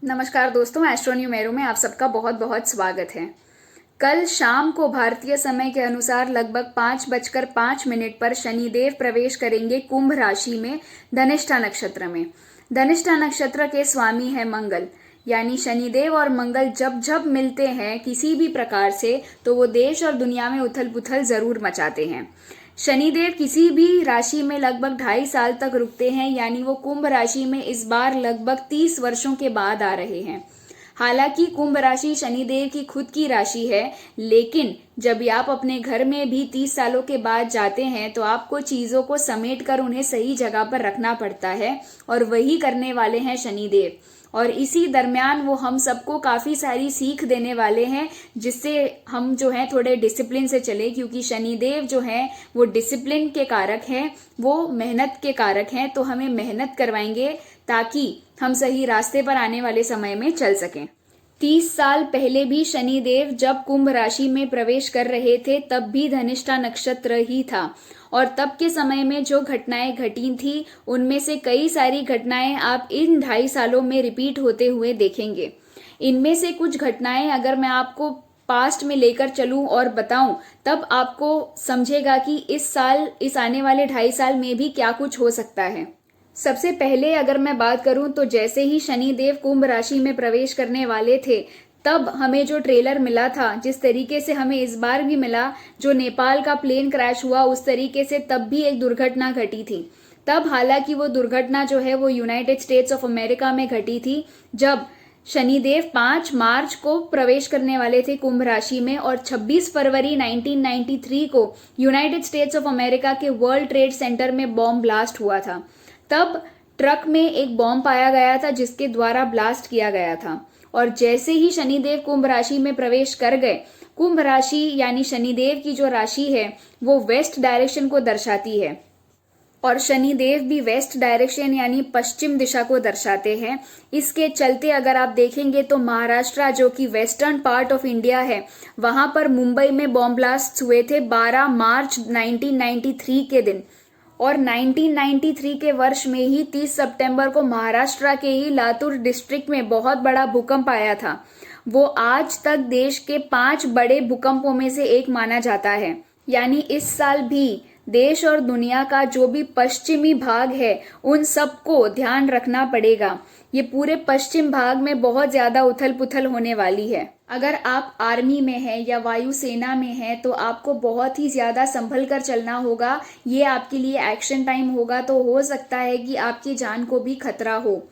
नमस्कार दोस्तों, astro numero में आप सबका बहुत बहुत स्वागत है। कल शाम को भारतीय समय के अनुसार लगभग 5:05 पर शनिदेव प्रवेश करेंगे कुंभ राशि में धनिष्ठा नक्षत्र में। धनिष्ठा नक्षत्र के स्वामी है मंगल, यानी शनिदेव और मंगल जब जब मिलते हैं किसी भी प्रकार से तो वो देश और दुनिया में उथल पुथल जरूर मचाते हैं। शनिदेव किसी भी राशि में लगभग 2.5 साल तक रुकते हैं, यानी वो कुंभ राशि में इस बार लगभग 30 वर्षों के बाद आ रहे हैं। हालांकि कुंभ राशि शनिदेव की खुद की राशि है, लेकिन जब आप अपने घर में भी 30 सालों के बाद जाते हैं तो आपको चीजों को समेट कर उन्हें सही जगह पर रखना पड़ता है, और वही करने वाले हैं शनिदेव। और इसी दरमियान वो हम सबको काफी सारी सीख देने वाले हैं, जिससे हम जो है थोड़े डिसिप्लिन से चले, क्योंकि शनिदेव जो है वो डिसिप्लिन के कारक हैं, वो मेहनत के कारक हैं। तो हमें मेहनत करवाएंगे ताकि हम सही रास्ते पर आने वाले समय में चल सकें। 30 साल पहले भी शनिदेव जब कुंभ राशि में प्रवेश कर रहे थे तब भी धनिष्ठा नक्षत्र ही था, और तब के समय में जो घटनाएं घटी थी उनमें से कई सारी घटनाएं आप इन 2.5 सालों में रिपीट होते हुए देखेंगे। इनमें से कुछ घटनाएं अगर मैं आपको पास्ट में लेकर चलूं और बताऊं, तब आपको समझेगा कि इस आने वाले 2.5 साल में भी क्या कुछ हो सकता है। सबसे पहले अगर मैं बात करूं तो जैसे ही शनिदेव कुंभ राशि में प्रवेश करने वाले थे तब हमें जो ट्रेलर मिला था, जिस तरीके से हमें इस बार भी मिला, जो नेपाल का प्लेन क्रैश हुआ उस तरीके से तब भी एक दुर्घटना घटी थी। तब हालांकि वो दुर्घटना जो है वो यूनाइटेड स्टेट्स ऑफ अमेरिका में घटी थी, जब शनिदेव 5 मार्च को प्रवेश करने वाले थे कुंभ राशि में, और 26 फरवरी 1993 को यूनाइटेड स्टेट्स ऑफ अमेरिका के वर्ल्ड ट्रेड सेंटर में बॉम्ब ब्लास्ट हुआ था। तब ट्रक में एक बॉम्ब पाया गया था जिसके द्वारा ब्लास्ट किया गया था। और जैसे ही शनिदेव कुंभ राशि में प्रवेश कर गए, कुंभ राशि यानी शनिदेव की जो राशि है वो वेस्ट डायरेक्शन को दर्शाती है, और शनिदेव भी वेस्ट डायरेक्शन यानी पश्चिम दिशा को दर्शाते हैं। इसके चलते अगर आप देखेंगे तो महाराष्ट्र, जो कि वेस्टर्न पार्ट ऑफ इंडिया है, वहां पर मुंबई में बॉम्ब ब्लास्ट हुए थे 12 मार्च 1993 के दिन। और 1993 के वर्ष में ही 30 सितंबर को महाराष्ट्र के ही लातूर डिस्ट्रिक्ट में बहुत बड़ा भूकंप आया था। वो आज तक देश के 5 बड़े भूकंपों में से एक माना जाता है। यानी इस साल भी देश और दुनिया का जो भी पश्चिमी भाग है उन सबको ध्यान रखना पड़ेगा। ये पूरे पश्चिम भाग में बहुत ज्यादा उथल पुथल होने वाली है। अगर आप आर्मी में हैं या वायुसेना में हैं तो आपको बहुत ही ज्यादा संभल कर चलना होगा। ये आपके लिए एक्शन टाइम होगा, तो हो सकता है कि आपकी जान को भी खतरा हो।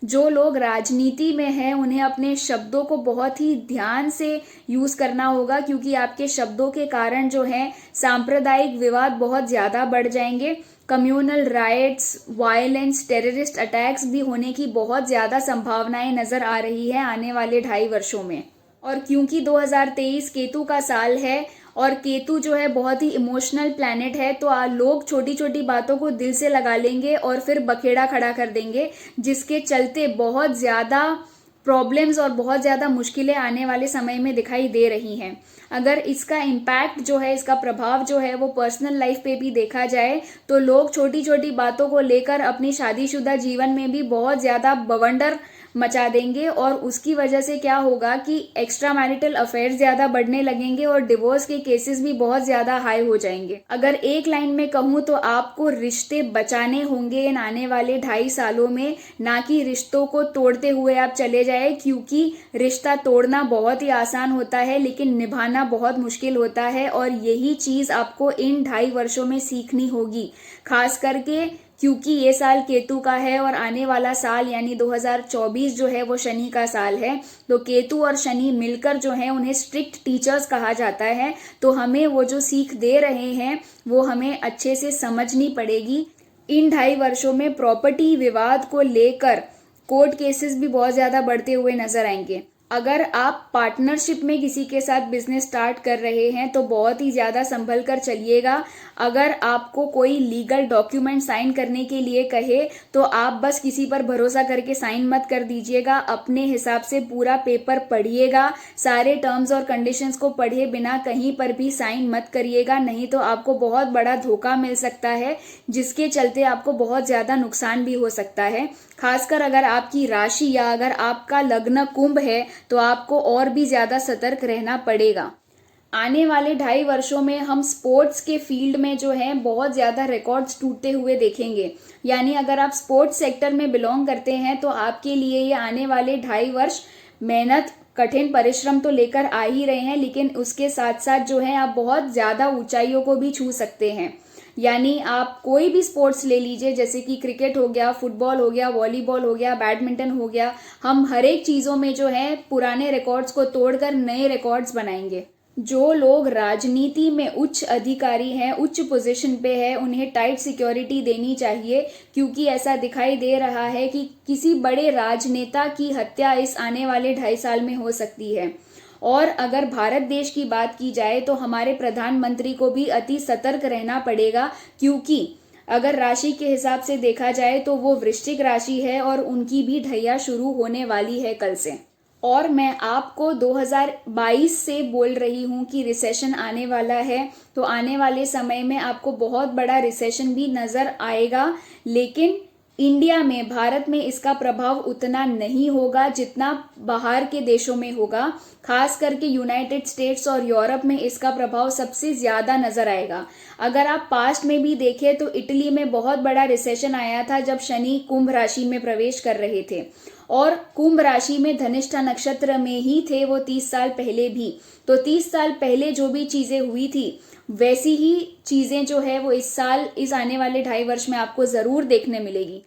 जो लोग राजनीति में हैं उन्हें अपने शब्दों को बहुत ही ध्यान से यूज करना होगा, क्योंकि आपके शब्दों के कारण जो है सांप्रदायिक विवाद बहुत ज्यादा बढ़ जाएंगे। Communal riots, violence, terrorist attacks भी होने की बहुत ज्यादा संभावनाएं नजर आ रही है आने वाले 2.5 वर्षों में। और क्योंकि 2023 केतु का साल है और केतु जो है बहुत ही इमोशनल प्लैनेट है, तो लोग छोटी छोटी बातों को दिल से लगा लेंगे और फिर बखेड़ा खड़ा कर देंगे, जिसके चलते बहुत ज्यादा प्रॉब्लम्स और बहुत ज्यादा मुश्किलें आने वाले समय में दिखाई दे रही हैं। अगर इसका इम्पैक्ट जो है, इसका प्रभाव जो है वो पर्सनल लाइफ पे भी देखा जाए तो लोग छोटी छोटी बातों को लेकर अपनी शादीशुदा जीवन में भी बहुत ज्यादा बवंडर मचा देंगे, और उसकी वजह से क्या होगा कि एक्स्ट्रा मैरिटल अफेयर ज्यादा बढ़ने लगेंगे और डिवोर्स के केसेस भी बहुत ज्यादा हाई हो जाएंगे। अगर एक लाइन में कहूं तो आपको रिश्ते बचाने होंगे इन आने वाले 2.5 सालों में, ना कि रिश्तों को तोड़ते हुए आप चले जाए, क्योंकि रिश्ता तोड़ना बहुत ही आसान होता है लेकिन निभाना बहुत मुश्किल होता है। और यही चीज आपको इन 2.5 वर्षों में सीखनी होगी, खास करके क्योंकि ये साल केतु का है और आने वाला साल यानी 2024 जो है वो शनि का साल है। तो केतु और शनि मिलकर जो है उन्हें स्ट्रिक्ट टीचर्स कहा जाता है। तो हमें वो जो सीख दे रहे हैं वो हमें अच्छे से समझनी पड़ेगी। इन 2.5 वर्षों में प्रॉपर्टी विवाद को लेकर कोर्ट केसेस भी बहुत ज्यादा बढ़ते हुए नजर आएंगे। अगर आप पार्टनरशिप में किसी के साथ बिजनेस स्टार्ट कर रहे हैं तो बहुत ही ज्यादा संभल कर चलिएगा। अगर आपको कोई लीगल डॉक्यूमेंट साइन करने के लिए कहे तो आप बस किसी पर भरोसा करके साइन मत कर दीजिएगा। अपने हिसाब से पूरा पेपर पढ़िएगा, सारे टर्म्स और कंडीशंस को पढ़े बिना कहीं पर भी साइन मत करिएगा, नहीं तो आपको बहुत बड़ा धोखा मिल सकता है, जिसके चलते आपको बहुत ज्यादा नुकसान भी हो सकता है। खासकर अगर आपकी राशि या अगर आपका लग्न कुंभ है तो आपको और भी ज़्यादा सतर्क रहना पड़ेगा। आने वाले 2.5 वर्षों में हम स्पोर्ट्स के फील्ड में जो है बहुत ज़्यादा रिकॉर्ड्स टूटते हुए देखेंगे। यानी अगर आप स्पोर्ट्स सेक्टर में बिलोंग करते हैं तो आपके लिए ये आने वाले 2.5 वर्ष मेहनत, कठिन परिश्रम तो लेकर आ ही रहे हैं, लेकिन उसके साथ साथ जो है आप बहुत ज़्यादा ऊंचाइयों को भी छू सकते हैं। यानी आप कोई भी स्पोर्ट्स ले लीजिए, जैसे कि क्रिकेट हो गया, फुटबॉल हो गया, वॉलीबॉल हो गया, बैडमिंटन हो गया, हम हर एक चीज़ों में जो है पुराने रिकॉर्ड्स को तोड़कर नए रिकॉर्ड्स बनाएंगे। जो लोग राजनीति में उच्च अधिकारी हैं, उच्च पोजीशन पे है, उन्हें टाइट सिक्योरिटी देनी चाहिए, क्योंकि ऐसा दिखाई दे रहा है कि किसी बड़े राजनेता की हत्या इस आने वाले 2.5 साल में हो सकती है। और अगर भारत देश की बात की जाए तो हमारे प्रधानमंत्री को भी अति सतर्क रहना पड़ेगा, क्योंकि अगर राशि के हिसाब से देखा जाए तो वो वृश्चिक राशि है और उनकी भी ढैया शुरू होने वाली है कल से। और मैं आपको 2022 से बोल रही हूँ कि रिसेशन आने वाला है, तो आने वाले समय में आपको बहुत बड़ा रिसेशन भी नज़र आएगा, लेकिन इंडिया में, भारत में इसका प्रभाव उतना नहीं होगा जितना बाहर के देशों में होगा। खास करके यूनाइटेड स्टेट्स और यूरोप में इसका प्रभाव सबसे ज़्यादा नज़र आएगा। अगर आप पास्ट में भी देखें तो इटली में बहुत बड़ा रिसेशन आया था जब शनि कुंभ राशि में प्रवेश कर रहे थे, और कुंभ राशि में धनिष्ठा नक्षत्र में ही थे वो 30 साल पहले भी। तो 30 साल पहले जो भी चीज़ें हुई थी वैसी ही चीज़ें जो है वो इस साल, इस आने वाले 2.5 वर्ष में आपको ज़रूर देखने मिलेगी।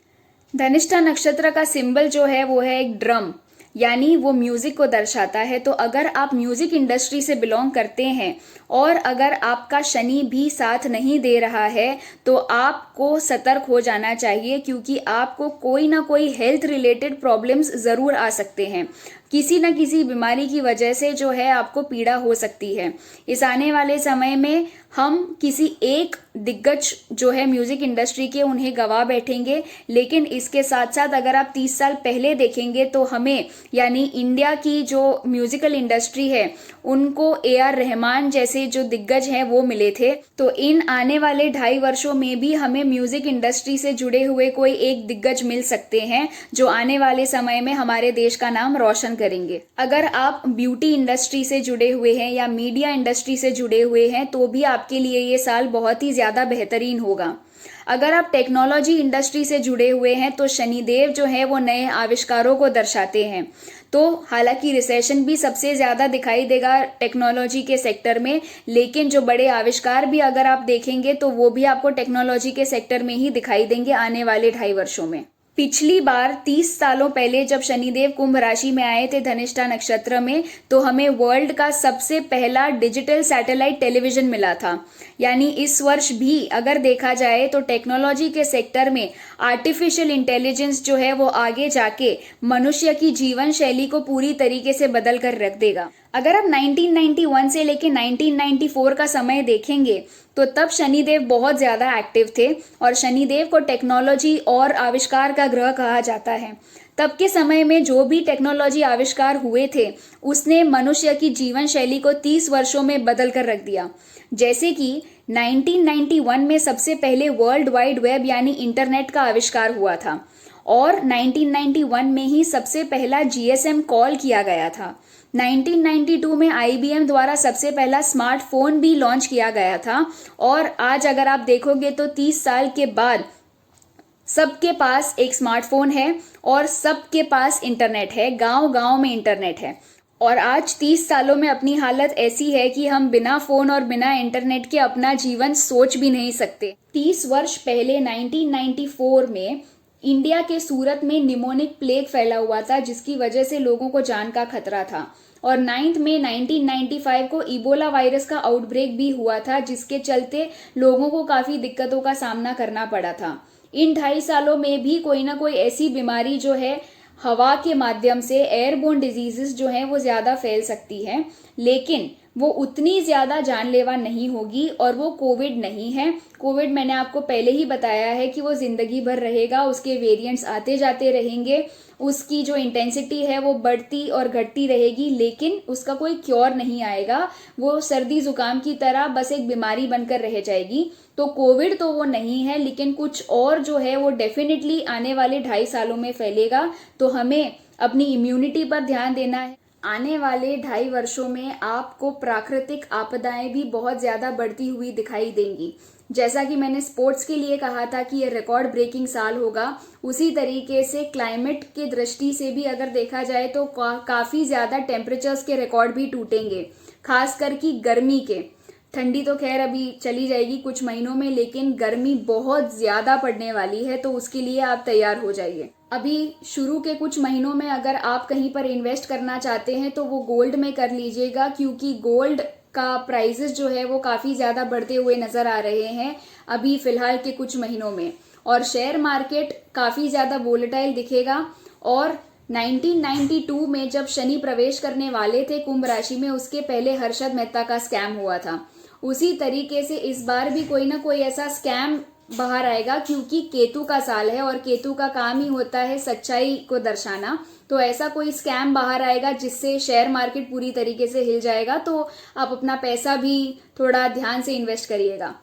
धनिष्ठा नक्षत्र का सिंबल जो है वो है एक ड्रम, यानी वो म्यूजिक को दर्शाता है। तो अगर आप म्यूजिक इंडस्ट्री से बिलोंग करते हैं और अगर आपका शनि भी साथ नहीं दे रहा है तो आपको सतर्क हो जाना चाहिए, क्योंकि आपको कोई ना कोई हेल्थ रिलेटेड प्रॉब्लम्स ज़रूर आ सकते हैं। किसी न किसी बीमारी की वजह से जो है आपको पीड़ा हो सकती है। इस आने वाले समय में हम किसी एक दिग्गज जो है म्यूजिक इंडस्ट्री के, उन्हें गवा बैठेंगे। लेकिन इसके साथ साथ अगर आप 30 साल पहले देखेंगे तो हमें, यानी इंडिया की जो म्यूजिकल इंडस्ट्री है, उनको AR रहमान जैसे जो दिग्गज हैं वो मिले थे। तो इन आने वाले 2.5 वर्षों में भी हमें म्यूजिक इंडस्ट्री से जुड़े हुए कोई एक दिग्गज मिल सकते हैं जो आने वाले समय में हमारे देश का नाम रोशन करेंगे। अगर आप ब्यूटी इंडस्ट्री से जुड़े हुए हैं या मीडिया इंडस्ट्री से जुड़े हुए हैं तो भी आपके लिए ये साल बहुत ही ज़्यादा बेहतरीन होगा। अगर आप टेक्नोलॉजी इंडस्ट्री से जुड़े हुए हैं तो शनिदेव जो है वो नए आविष्कारों को दर्शाते हैं। तो हालांकि रिसेशन भी सबसे ज़्यादा दिखाई देगा टेक्नोलॉजी के सेक्टर में, लेकिन जो बड़े आविष्कार भी अगर आप देखेंगे तो वो भी आपको टेक्नोलॉजी के सेक्टर में ही दिखाई देंगे आने वाले 2.5 वर्षों में। पिछली बार 30 सालों पहले जब शनिदेव कुंभ राशि में आए थे धनिष्ठा नक्षत्र में, तो हमें वर्ल्ड का सबसे पहला डिजिटल सैटेलाइट टेलीविजन मिला था। यानी इस वर्ष भी अगर देखा जाए तो टेक्नोलॉजी के सेक्टर में आर्टिफिशियल इंटेलिजेंस जो है वो आगे जाके मनुष्य की जीवन शैली को पूरी तरीके से बदल कर रख देगा। अगर आप 1991 से लेके 1994 का समय देखेंगे तो तब शनिदेव बहुत ज़्यादा एक्टिव थे और शनिदेव को टेक्नोलॉजी और आविष्कार का ग्रह कहा जाता है। तब के समय में जो भी टेक्नोलॉजी आविष्कार हुए थे उसने मनुष्य की जीवन शैली को 30 वर्षों में बदल कर रख दिया। जैसे कि 1991 में सबसे पहले वर्ल्ड वाइड वेब यानी इंटरनेट का आविष्कार हुआ था, और 1991 में ही सबसे पहला GSM कॉल किया गया था। 1992 में IBM द्वारा सबसे पहला स्मार्टफोन भी लॉन्च किया गया था, और आज अगर आप देखोगे तो 30 साल के बाद सबके पास एक स्मार्टफोन है और सबके पास इंटरनेट है, गांव-गांव में इंटरनेट है। और आज 30 सालों में अपनी हालत ऐसी है कि हम बिना फ़ोन और बिना इंटरनेट के अपना जीवन सोच भी नहीं सकते। 30 वर्ष पहले 1994 में इंडिया के सूरत में निमोनिक प्लेग फैला हुआ था, जिसकी वजह से लोगों को जान का खतरा था। और 9 मई 1995 को इबोला वायरस का आउटब्रेक भी हुआ था, जिसके चलते लोगों को काफ़ी दिक्कतों का सामना करना पड़ा था। इन 2.5 सालों में भी कोई ना कोई ऐसी बीमारी जो है हवा के माध्यम से, एयरबोर्न डिजीजेस जो हैं वो ज़्यादा फैल सकती हैं, लेकिन वो उतनी ज़्यादा जानलेवा नहीं होगी और वो कोविड नहीं है। कोविड मैंने आपको पहले ही बताया है कि वो ज़िंदगी भर रहेगा, उसके वेरिएंट्स आते जाते रहेंगे, उसकी जो इंटेंसिटी है वो बढ़ती और घटती रहेगी, लेकिन उसका कोई क्योर नहीं आएगा। वो सर्दी जुकाम की तरह बस एक बीमारी बनकर रह जाएगी। तो कोविड तो वो नहीं है, लेकिन कुछ और जो है वो डेफिनेटली आने वाले 2.5 सालों में फैलेगा। तो हमें अपनी इम्यूनिटी पर ध्यान देना है। आने वाले 2.5 वर्षों में आपको प्राकृतिक आपदाएं भी बहुत ज़्यादा बढ़ती हुई दिखाई देंगी। जैसा कि मैंने स्पोर्ट्स के लिए कहा था कि ये रिकॉर्ड ब्रेकिंग साल होगा, उसी तरीके से क्लाइमेट की दृष्टि से भी अगर देखा जाए तो काफ़ी ज़्यादा टेम्परेचर्स के रिकॉर्ड भी टूटेंगे, खासकर कि गर्मी के। ठंडी तो खैर अभी चली जाएगी कुछ महीनों में, लेकिन गर्मी बहुत ज़्यादा पड़ने वाली है, तो उसके लिए आप तैयार हो जाइए। अभी शुरू के कुछ महीनों में अगर आप कहीं पर इन्वेस्ट करना चाहते हैं तो वो गोल्ड में कर लीजिएगा, क्योंकि गोल्ड का प्राइसेस जो है वो काफ़ी ज़्यादा बढ़ते हुए नज़र आ रहे हैं अभी फ़िलहाल के कुछ महीनों में। और शेयर मार्केट काफ़ी ज़्यादा वोलेटाइल दिखेगा। और 1992 में जब शनि प्रवेश करने वाले थे कुंभ राशि में, उसके पहले हर्षद मेहता का स्कैम हुआ था। उसी तरीके से इस बार भी कोई ना कोई ऐसा स्कैम बाहर आएगा, क्योंकि केतु का साल है और केतु का काम ही होता है सच्चाई को दर्शाना। तो ऐसा कोई स्कैम बाहर आएगा जिससे शेयर मार्केट पूरी तरीके से हिल जाएगा। तो आप अपना पैसा भी थोड़ा ध्यान से इन्वेस्ट करिएगा।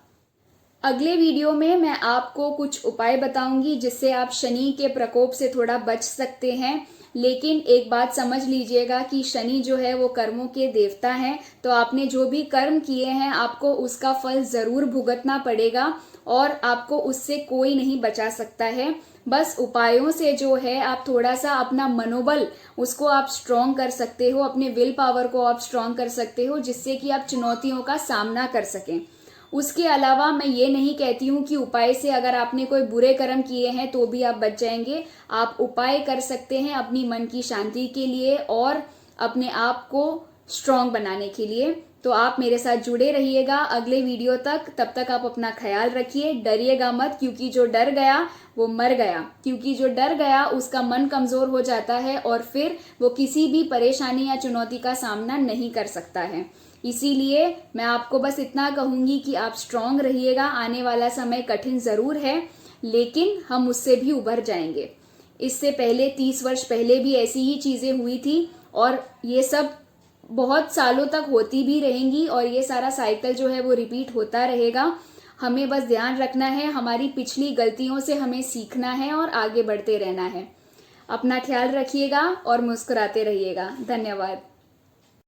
अगले वीडियो में मैं आपको कुछ उपाय बताऊंगी जिससे आप शनि के प्रकोप से थोड़ा बच सकते हैं। लेकिन एक बात समझ लीजिएगा कि शनि जो है वो कर्मों के देवता हैं, तो आपने जो भी कर्म किए हैं आपको उसका फल जरूर भुगतना पड़ेगा और आपको उससे कोई नहीं बचा सकता है। बस उपायों से जो है आप थोड़ा सा अपना मनोबल उसको आप स्ट्रॉन्ग कर सकते हो, अपने विल पावर को आप स्ट्रॉन्ग कर सकते हो, जिससे कि आप चुनौतियों का सामना कर सकें। उसके अलावा मैं ये नहीं कहती हूँ कि उपाय से अगर आपने कोई बुरे कर्म किए हैं तो भी आप बच जाएंगे। आप उपाय कर सकते हैं अपनी मन की शांति के लिए और अपने आप को स्ट्रॉन्ग बनाने के लिए। तो आप मेरे साथ जुड़े रहिएगा अगले वीडियो तक। तब तक आप अपना ख्याल रखिए, डरिएगा मत, क्योंकि जो डर गया वो मर गया। क्योंकि जो डर गया उसका मन कमजोर हो जाता है और फिर वो किसी भी परेशानी या चुनौती का सामना नहीं कर सकता है। इसीलिए मैं आपको बस इतना कहूंगी कि आप स्ट्रांग रहिएगा। आने वाला समय कठिन जरूर है, लेकिन हम उससे भी उभर जाएंगे। इससे पहले 30 वर्ष पहले भी ऐसी ही चीजें हुई थी और ये सब बहुत सालों तक होती भी रहेंगी और ये सारा साइकिल जो है वो रिपीट होता रहेगा। हमें बस ध्यान रखना है, हमारी पिछली गलतियों से हमें सीखना है और आगे बढ़ते रहना है। अपना ख्याल रखिएगा और मुस्कुराते रहिएगा। धन्यवाद।